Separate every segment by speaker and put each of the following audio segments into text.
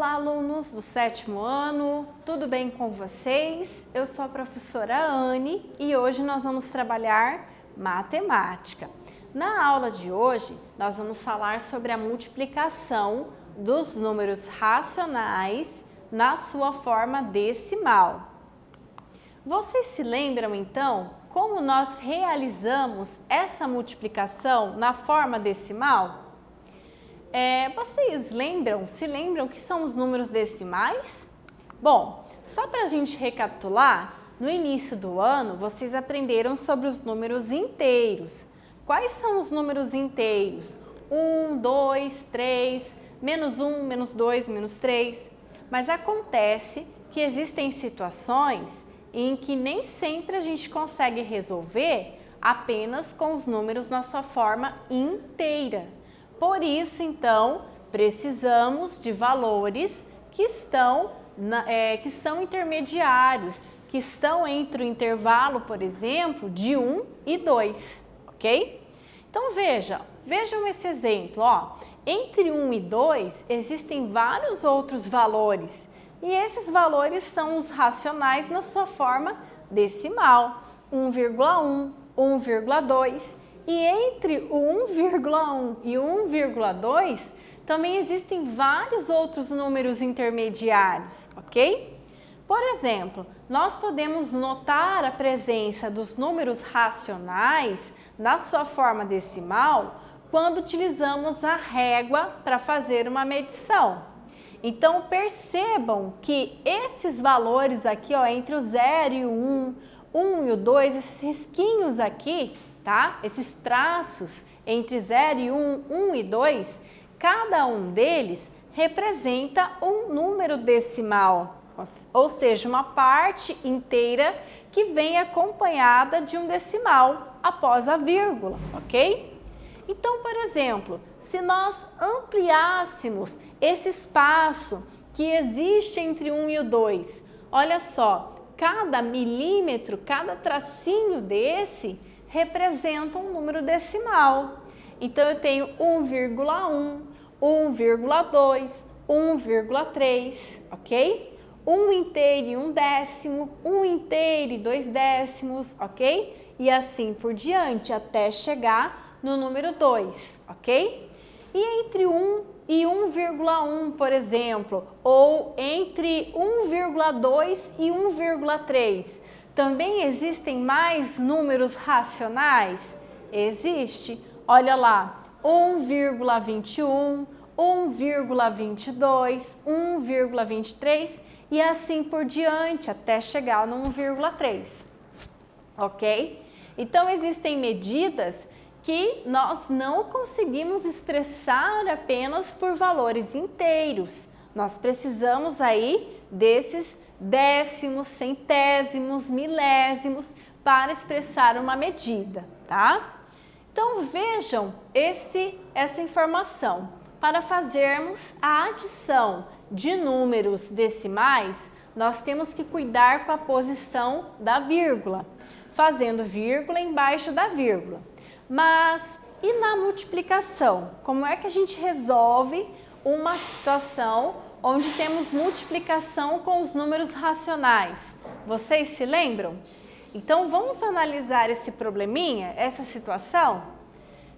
Speaker 1: Olá, alunos do 7º ano, tudo bem com vocês? Eu sou a professora Anne e hoje nós vamos trabalhar matemática. Na aula de hoje, nós vamos falar sobre a multiplicação dos números racionais na sua forma decimal. Vocês se lembram, então, como nós realizamos essa multiplicação na forma decimal? Vocês se lembram que são os números decimais? Bom, só para a gente recapitular, no início do ano vocês aprenderam sobre os números inteiros. Quais são os números inteiros? 1, 2, 3, menos 1, menos 2, menos 3. Mas acontece que existem situações em que nem sempre a gente consegue resolver apenas com os números na sua forma inteira. Por isso, então, precisamos de valores que são intermediários, que estão entre o intervalo, por exemplo, de 1 e 2, ok? Então, vejam esse exemplo, ó. Entre 1 e 2 existem vários outros valores e esses valores são os racionais na sua forma decimal, 1,1, 1,2. E entre o 1,1 e o 1,2 também existem vários outros números intermediários, ok? Por exemplo, nós podemos notar a presença dos números racionais na sua forma decimal quando utilizamos a régua para fazer uma medição. Então, percebam que esses valores aqui, ó, entre o 0 e o 1, 1 e o 2, esses risquinhos aqui, tá? Esses traços entre 0 e 1, 1 e 2, cada um deles representa um número decimal, ou seja, uma parte inteira que vem acompanhada de um decimal após a vírgula, ok? Então, por exemplo, se nós ampliássemos esse espaço que existe entre 1 e o 2, olha só, cada milímetro, cada tracinho desse representa um número decimal. Então, eu tenho 1,1, 1,2, 1,3, ok? 1 inteiro e 1 décimo, 1 inteiro e 2 décimos, ok? E assim por diante, até chegar no número 2, ok? E entre 1 e 1,1, por exemplo, ou entre 1,2 e 1,3, também existem mais números racionais? Existe. Olha lá, 1,21, 1,22, 1,23 e assim por diante, até chegar no 1,3, ok? Então, existem medidas que nós não conseguimos expressar apenas por valores inteiros. Nós precisamos aí desses décimos, centésimos, milésimos para expressar uma medida, tá? Então, vejam essa informação. Para fazermos a adição de números decimais, nós temos que cuidar com a posição da vírgula, fazendo vírgula embaixo da vírgula. Mas, e na multiplicação? Como é que a gente resolve uma situação onde temos multiplicação com os números racionais? Vocês se lembram? Então, vamos analisar esse probleminha, essa situação?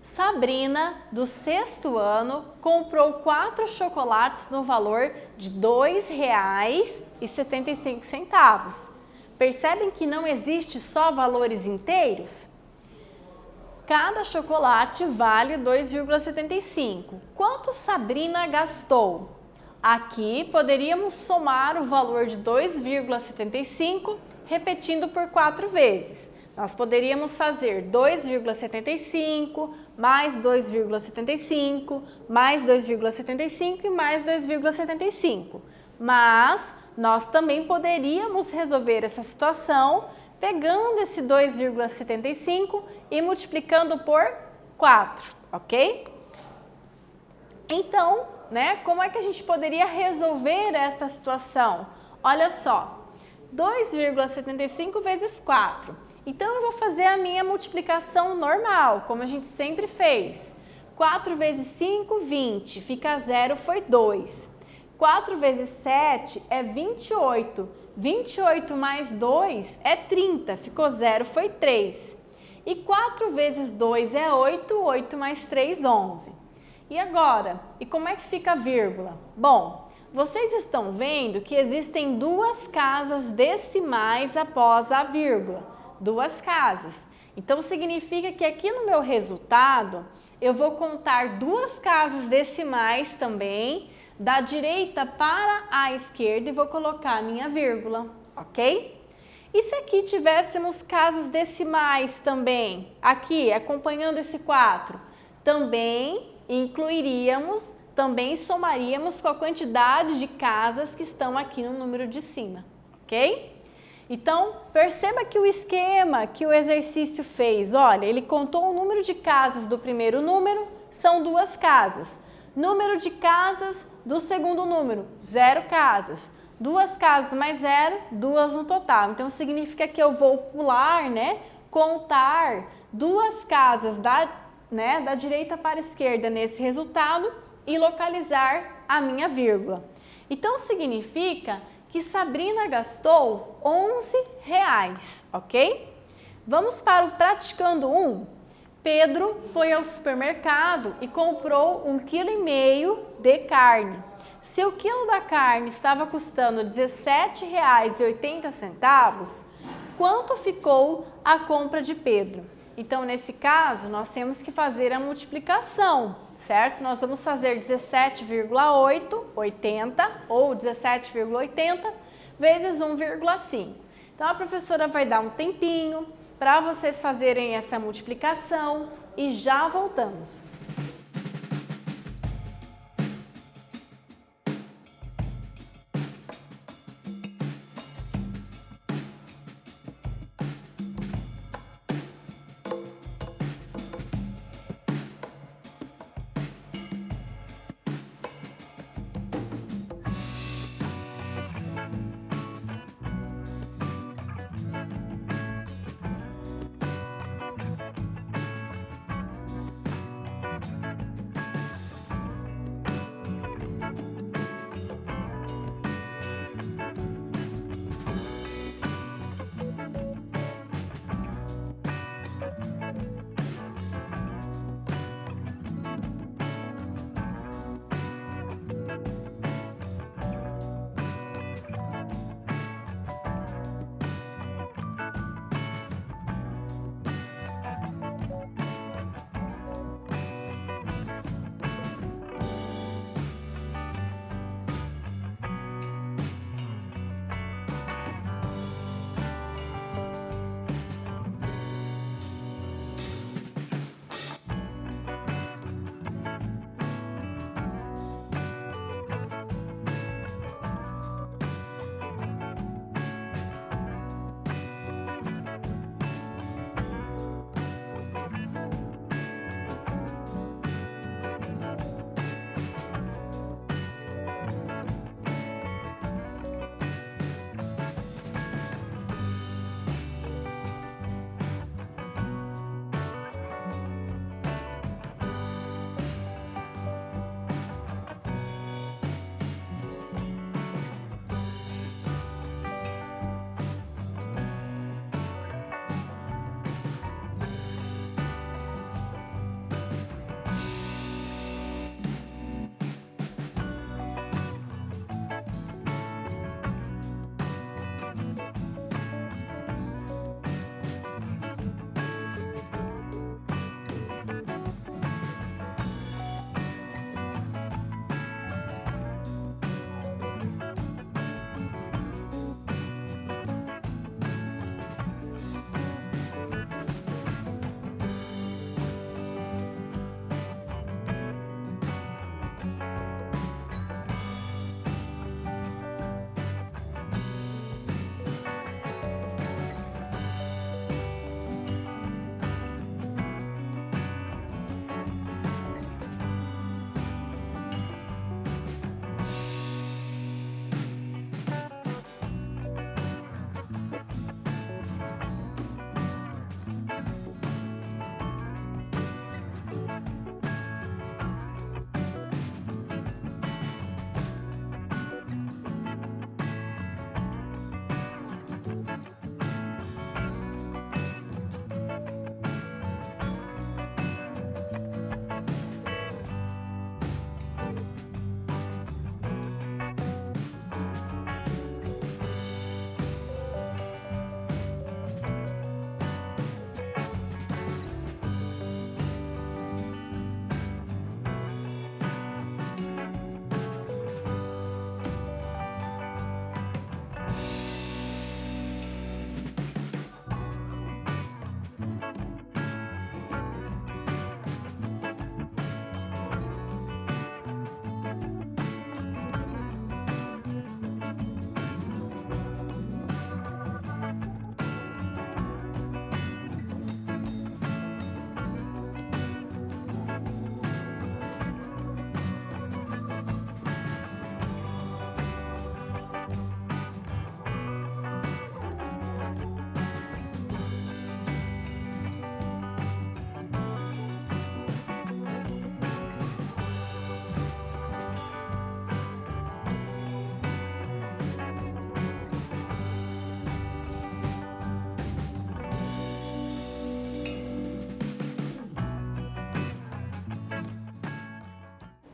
Speaker 1: Sabrina, do 6º ano, comprou 4 chocolates no valor de R$ 2,75. Percebem que não existe só valores inteiros? Cada chocolate vale 2,75. Quanto Sabrina gastou? Aqui poderíamos somar o valor de 2,75 repetindo por 4 vezes. Nós poderíamos fazer 2,75 mais 2,75 mais 2,75 e mais 2,75. Mas nós também poderíamos resolver essa situação pegando esse 2,75 e multiplicando por 4, ok? Então, como é que a gente poderia resolver essa situação? Olha só, 2,75 vezes 4. Então, eu vou fazer a minha multiplicação normal, como a gente sempre fez. 4 vezes 5, 20. Fica 0, foi 2. 4 vezes 7 é 28. 28 mais 2 é 30. Ficou 0, foi 3. E 4 vezes 2 é 8. 8 mais 3, 11. E agora? E como é que fica a vírgula? Bom, vocês estão vendo que existem duas casas decimais após a vírgula. Duas casas. Então, significa que aqui no meu resultado, eu vou contar duas casas decimais também, da direita para a esquerda, e vou colocar a minha vírgula, ok? E se aqui tivéssemos casas decimais também, aqui, acompanhando esse 4, também incluiríamos, também somaríamos com a quantidade de casas que estão aqui no número de cima, ok? Então, perceba que o esquema que o exercício fez, olha, ele contou o número de casas do primeiro número, são 2 casas. Número de casas do segundo número, 0 casas. 2 casas mais 0, 2 no total. Então, significa que eu vou pular, né, contar 2 casas da direita para a esquerda nesse resultado e localizar a minha vírgula. Então, significa que Sabrina gastou R$11, ok? Vamos para o praticando 1. Pedro foi ao supermercado e comprou 1,5 kg de carne. Se o quilo da carne estava custando R$17,80, quanto ficou a compra de Pedro? Então, nesse caso, nós temos que fazer a multiplicação, certo? Nós vamos fazer 17,880 ou 17,80 vezes 1,5. Então, a professora vai dar um tempinho para vocês fazerem essa multiplicação e já voltamos.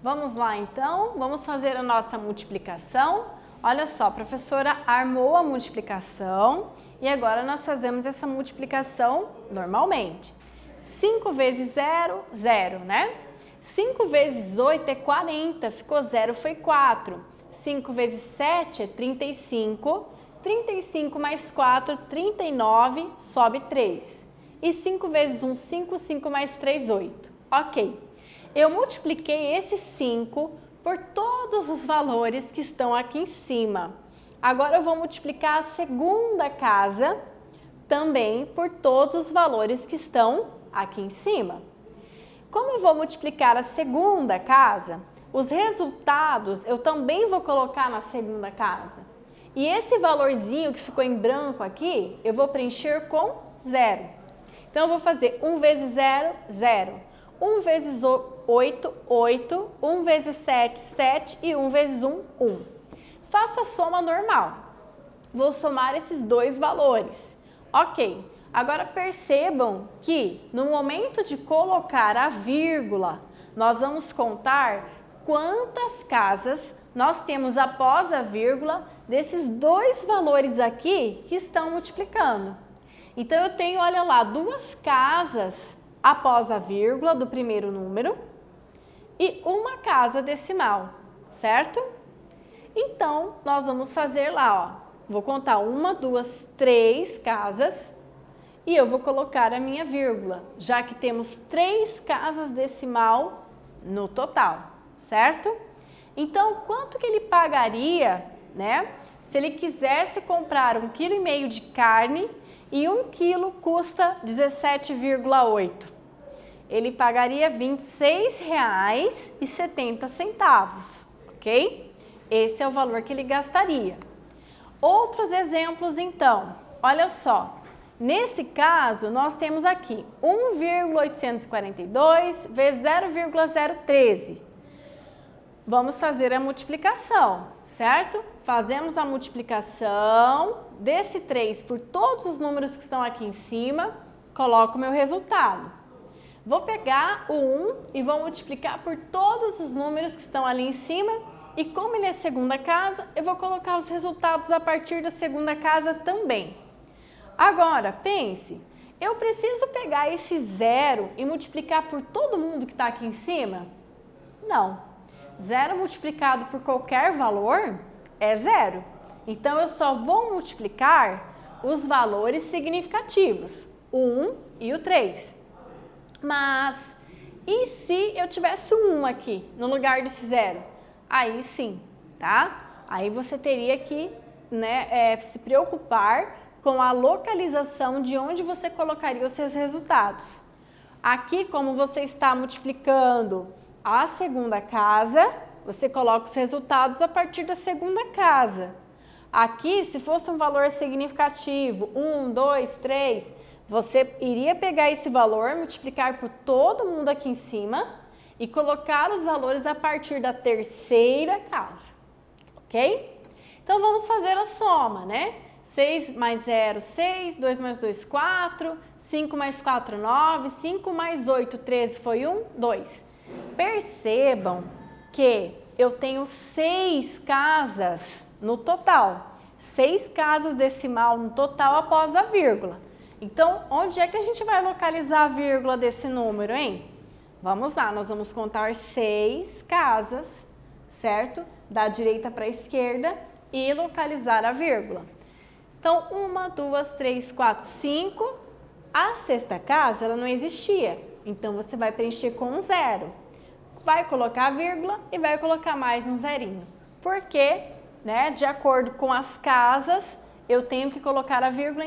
Speaker 1: Vamos lá então, vamos fazer a nossa multiplicação. Olha só, a professora armou a multiplicação e agora nós fazemos essa multiplicação normalmente. 5 vezes 0, 0, né? 5 vezes 8 é 40, ficou 0, foi 4. 5 vezes 7 é 35, 35 mais 4, 39, sobe 3. E 5 vezes 1, 5, 5 mais 3, 8. Ok, eu multipliquei esse 5 por todos os valores que estão aqui em cima. Agora eu vou multiplicar a segunda casa também por todos os valores que estão aqui em cima. Como eu vou multiplicar a segunda casa, os resultados eu também vou colocar na segunda casa. E esse valorzinho que ficou em branco aqui, eu vou preencher com 0. Então, eu vou fazer 1 vezes 0, 0. 1 vezes 8, 8. 1 vezes 7, 7. E 1 vezes 1, 1. Faço a soma normal. Vou somar esses dois valores. Ok. Agora percebam que no momento de colocar a vírgula, nós vamos contar quantas casas nós temos após a vírgula desses dois valores aqui que estão multiplicando. Então, eu tenho, olha lá, 2 casas após a vírgula do primeiro número e 1 casa decimal, certo? Então, nós vamos fazer lá, ó. Vou contar 1, 2, 3 casas e eu vou colocar a minha vírgula, já que temos 3 casas decimal no total, certo? Então, quanto que ele pagaria, né, se ele quisesse comprar 1,5 kg de carne e 1 quilo custa 17,8? Ele pagaria R$ 26,70, ok? Esse é o valor que ele gastaria. Outros exemplos, então, olha só. Nesse caso, nós temos aqui 1,842 vezes 0,013. Vamos fazer a multiplicação, certo? Fazemos a multiplicação desse 3 por todos os números que estão aqui em cima, coloco o meu resultado. Vou pegar o 1 e vou multiplicar por todos os números que estão ali em cima e como ele é segunda casa, eu vou colocar os resultados a partir da segunda casa também. Agora, pense, eu preciso pegar esse 0 e multiplicar por todo mundo que está aqui em cima? Não. 0 multiplicado por qualquer valor é 0. Então, eu só vou multiplicar os valores significativos, o 1 e o 3. Mas, e se eu tivesse um 1 aqui, no lugar desse 0? Aí sim, tá? Aí você teria que, né, se preocupar com a localização de onde você colocaria os seus resultados. Aqui, como você está multiplicando a segunda casa, você coloca os resultados a partir da segunda casa. Aqui, se fosse um valor significativo, 1, 2, 3, você iria pegar esse valor, multiplicar por todo mundo aqui em cima e colocar os valores a partir da terceira casa, ok? Então, vamos fazer a soma, né? 6 mais 0, 6, 2 mais 2, 4, 5 mais 4, 9, 5 mais 8, 13, foi 1, 2. Percebam que eu tenho 6 casas no total, 6 casas decimal no total após a vírgula. Então, onde é que a gente vai localizar a vírgula desse número, hein? Vamos lá, nós vamos contar 6 casas, certo? Da direita para a esquerda e localizar a vírgula. Então, 1, 2, 3, 4, 5. A sexta casa, ela não existia. Então, você vai preencher com 0. Vai colocar a vírgula e vai colocar mais um zerinho. Porque, né, de acordo com as casas, eu tenho que colocar a vírgula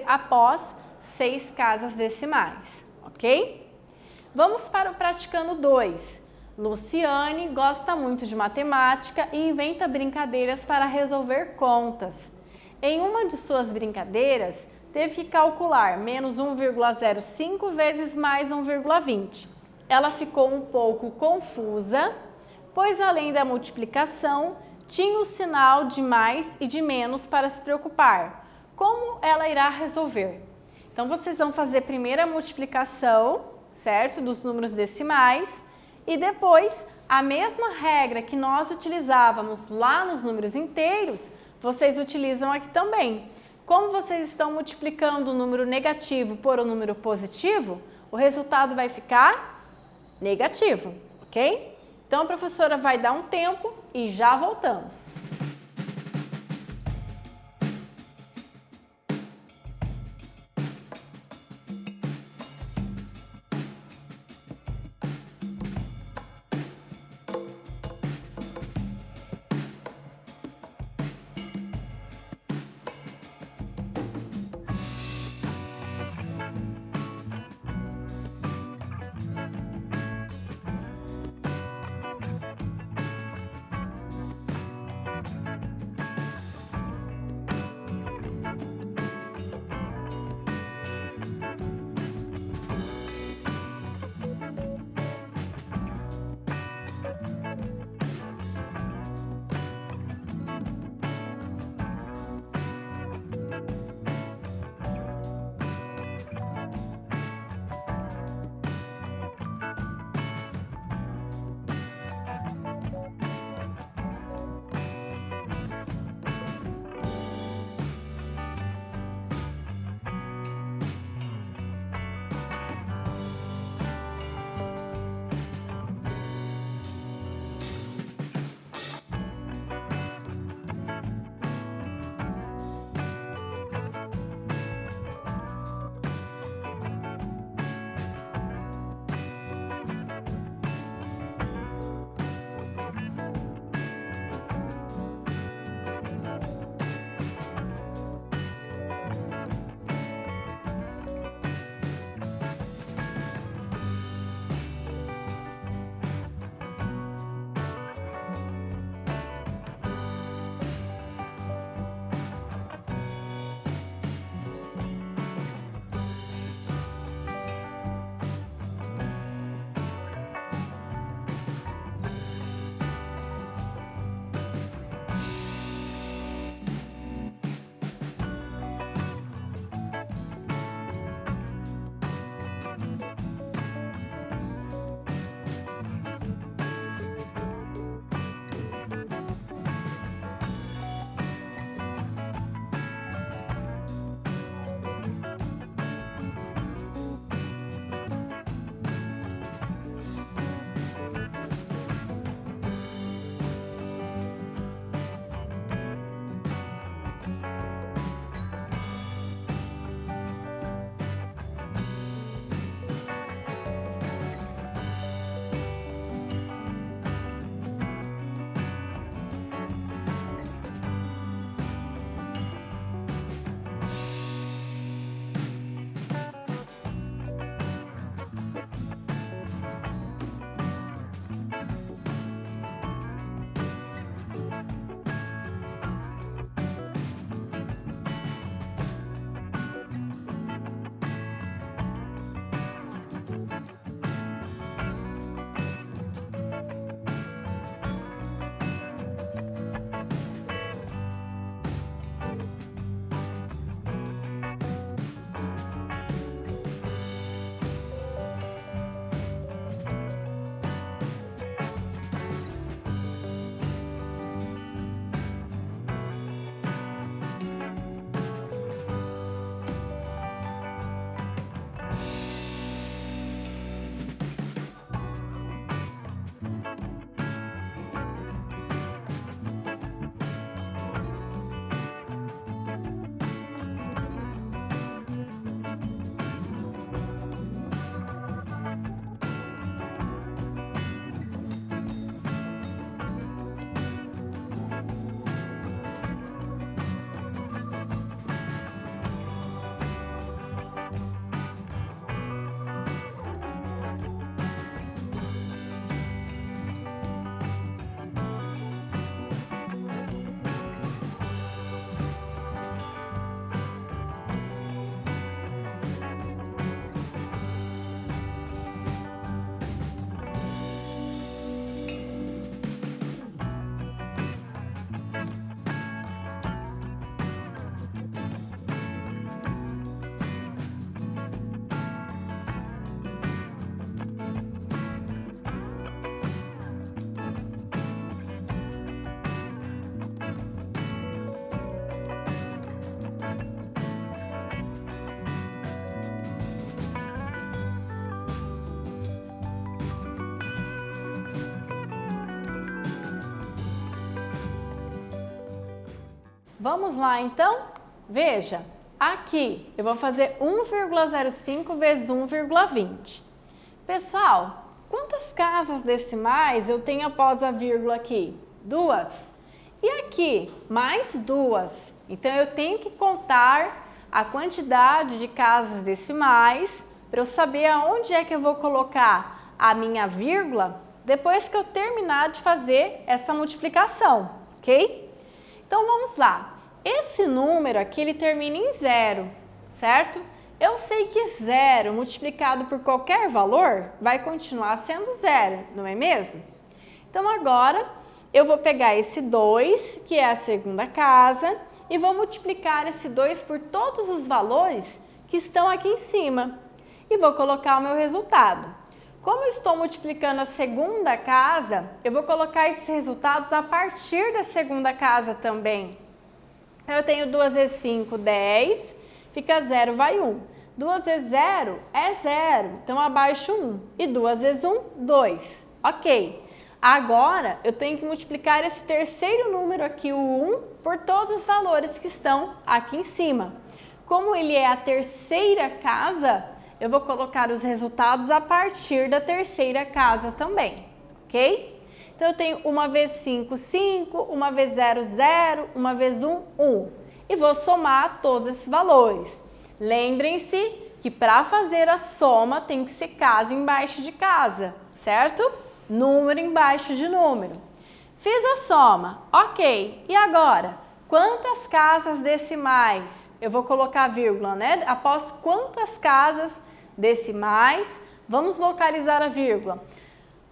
Speaker 1: após 6 casas decimais, ok? Vamos para o praticando 2. Luciane gosta muito de matemática e inventa brincadeiras para resolver contas. Em uma de suas brincadeiras, teve que calcular menos 1,05 vezes mais 1,20. Ela ficou um pouco confusa, pois além da multiplicação, tinha o sinal de mais e de menos para se preocupar. Como ela irá resolver? Então, vocês vão fazer primeiro a multiplicação, certo? Dos números decimais e depois a mesma regra que nós utilizávamos lá nos números inteiros, vocês utilizam aqui também. Como vocês estão multiplicando o número negativo por um número positivo, o resultado vai ficar negativo, ok? Então a professora vai dar um tempo e já voltamos. Vamos lá, então? Veja, aqui eu vou fazer 1,05 vezes 1,20. Pessoal, quantas casas decimais eu tenho após a vírgula aqui? 2. E aqui, mais 2. Então, eu tenho que contar a quantidade de casas decimais para eu saber aonde é que eu vou colocar a minha vírgula depois que eu terminar de fazer essa multiplicação, ok? Então, vamos lá. Esse número aqui, ele termina em 0, certo? Eu sei que 0 multiplicado por qualquer valor vai continuar sendo 0, não é mesmo? Então, agora, eu vou pegar esse 2, que é a segunda casa, e vou multiplicar esse 2 por todos os valores que estão aqui em cima. E vou colocar o meu resultado. Como eu estou multiplicando a segunda casa, eu vou colocar esses resultados a partir da segunda casa também. Eu tenho 2 vezes 5, 10, fica 0, vai 1. 2 vezes 0 é 0, então abaixo 1. E 2 vezes 1, 2. Ok. Agora, eu tenho que multiplicar esse terceiro número aqui, o 1, por todos os valores que estão aqui em cima. Como ele é a terceira casa, eu vou colocar os resultados a partir da terceira casa também, ok? Então, eu tenho 1 vezes 5, 5, 1 vezes 0, 0, 1 vezes 1, 1. E vou somar todos esses valores. Lembrem-se que para fazer a soma tem que ser casa embaixo de casa, certo? Número embaixo de número. Fiz a soma, ok. E agora, quantas casas decimais? Eu vou colocar vírgula, né? Após quantas casas decimais, vamos localizar a vírgula.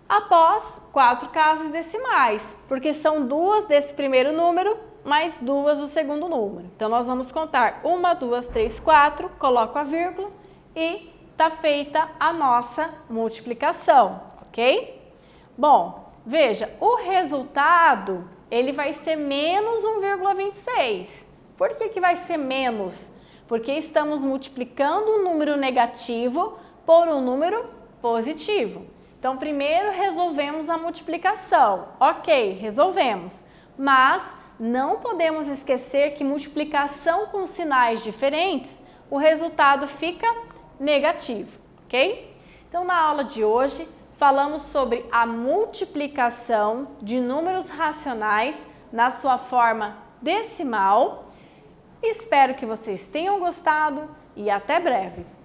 Speaker 1: Após 4 casas decimais, porque são 2 desse primeiro número, mais 2 do segundo número. Então, nós vamos contar 1, 2, 3, 4, coloco a vírgula e está feita a nossa multiplicação, ok? Bom, veja, o resultado, ele vai ser menos 1,26. Por que vai ser menos? Porque estamos multiplicando um número negativo por um número positivo. Então, primeiro resolvemos a multiplicação. Ok, resolvemos. Mas não podemos esquecer que multiplicação com sinais diferentes, o resultado fica negativo, ok? Então, na aula de hoje, falamos sobre a multiplicação de números racionais na sua forma decimal. Espero que vocês tenham gostado e até breve!